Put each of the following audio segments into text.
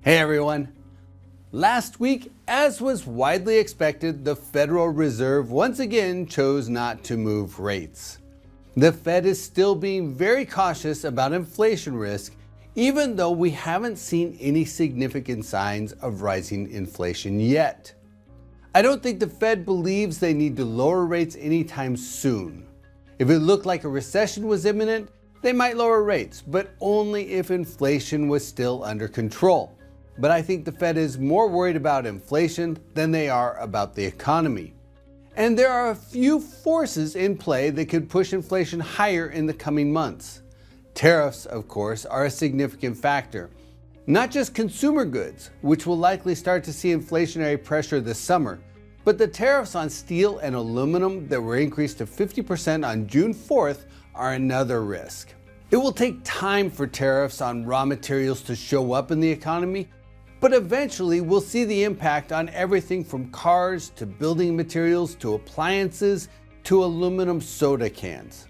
Hey everyone! Last week, as was widely expected, the Federal Reserve once again chose not to move rates. The Fed is still being very cautious about inflation risk, even though we haven't seen any significant signs of rising inflation yet. I don't think the Fed believes they need to lower rates anytime soon. If it looked like a recession was imminent, they might lower rates, but only if inflation was still under control. But I think the Fed is more worried about inflation than they are about the economy. And there are a few forces in play that could push inflation higher in the coming months. Tariffs, of course, are a significant factor. Not just consumer goods, which will likely start to see inflationary pressure this summer, but the tariffs on steel and aluminum that were increased to 50% on June 4th are another risk. It will take time for tariffs on raw materials to show up in the economy, but eventually we'll see the impact on everything from cars to building materials to appliances to aluminum soda cans.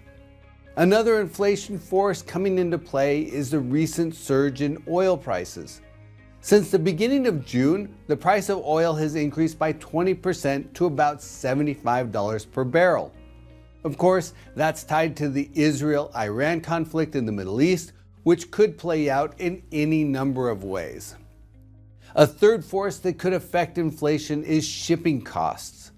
Another inflation force coming into play is the recent surge in oil prices. Since the beginning of June, the price of oil has increased by 20% to about $75 per barrel. Of course, that's tied to the Israel-Iran conflict in the Middle East, which could play out in any number of ways. A third force that could affect inflation is shipping costs.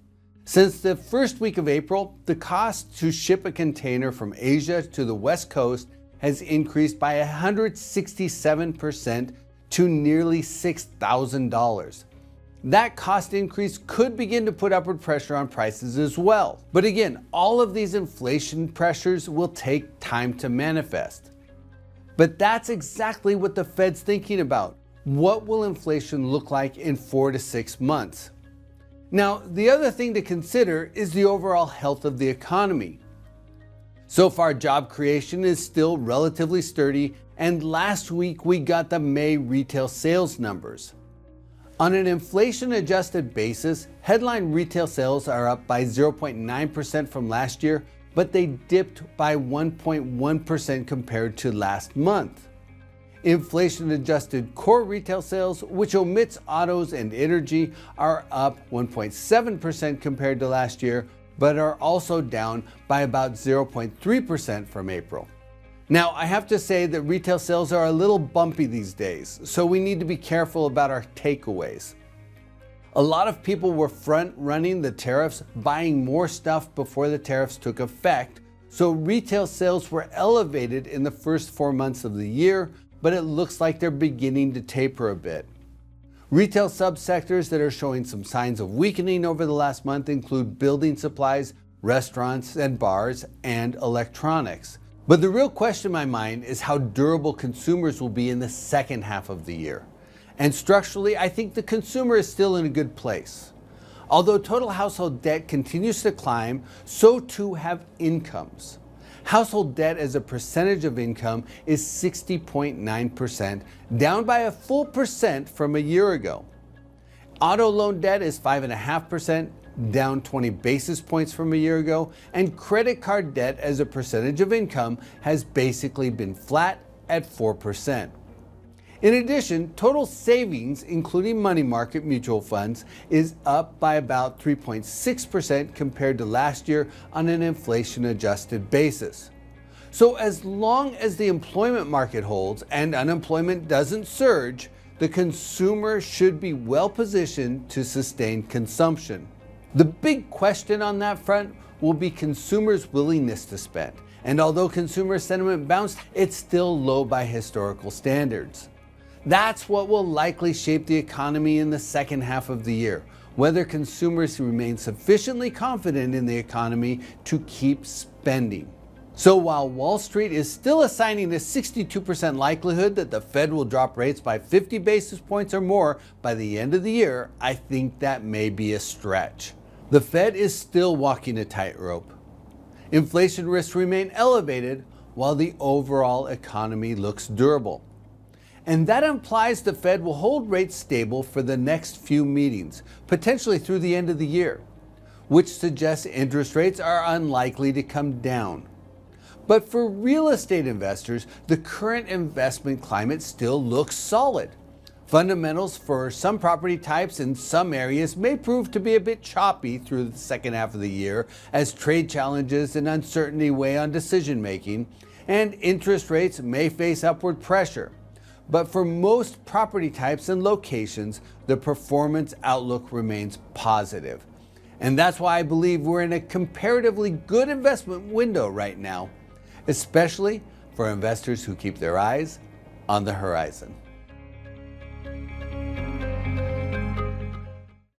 Since the first week of April, the cost to ship a container from Asia to the West Coast has increased by 167% to nearly $6,000. That cost increase could begin to put upward pressure on prices as well. But again, all of these inflation pressures will take time to manifest. But that's exactly what the Fed's thinking about. What will inflation look like in 4 to 6 months? Now, the other thing to consider is the overall health of the economy. So far, job creation is still relatively sturdy, and last week we got the May retail sales numbers. On an inflation-adjusted basis, headline retail sales are up by 0.9% from last year, but they dipped by 1.1% compared to last month. Inflation-adjusted core retail sales, which omits autos and energy, are up 1.7% compared to last year, but are also down by about 0.3% from April. Now, I have to say that retail sales are a little bumpy these days, so we need to be careful about our takeaways. A lot of people were front-running the tariffs, buying more stuff before the tariffs took effect, so retail sales were elevated in the first 4 months of the year, but it looks like they're beginning to taper a bit. Retail subsectors that are showing some signs of weakening over the last month include building supplies, restaurants and bars, and electronics. But the real question in my mind is how durable consumers will be in the second half of the year. And structurally, I think the consumer is still in a good place. Although total household debt continues to climb, so too have incomes. Household debt as a percentage of income is 60.9%, down by a full percent from a year ago. Auto loan debt is 5.5%, down 20 basis points from a year ago, and credit card debt as a percentage of income has basically been flat at 4%. In addition, total savings, including money market mutual funds, is up by about 3.6% compared to last year on an inflation-adjusted basis. So as long as the employment market holds and unemployment doesn't surge, the consumer should be well positioned to sustain consumption. The big question on that front will be consumers' willingness to spend. And although consumer sentiment bounced, it's still low by historical standards. That's what will likely shape the economy in the second half of the year, whether consumers remain sufficiently confident in the economy to keep spending. So while Wall Street is still assigning a 62% likelihood that the Fed will drop rates by 50 basis points or more by the end of the year, I think that may be a stretch. The Fed is still walking a tightrope. Inflation risks remain elevated while the overall economy looks durable. And that implies the Fed will hold rates stable for the next few meetings, potentially through the end of the year, which suggests interest rates are unlikely to come down. But for real estate investors, the current investment climate still looks solid. Fundamentals for some property types in some areas may prove to be a bit choppy through the second half of the year as trade challenges and uncertainty weigh on decision making, and interest rates may face upward pressure. But for most property types and locations, the performance outlook remains positive. And that's why I believe we're in a comparatively good investment window right now, especially for investors who keep their eyes on the horizon.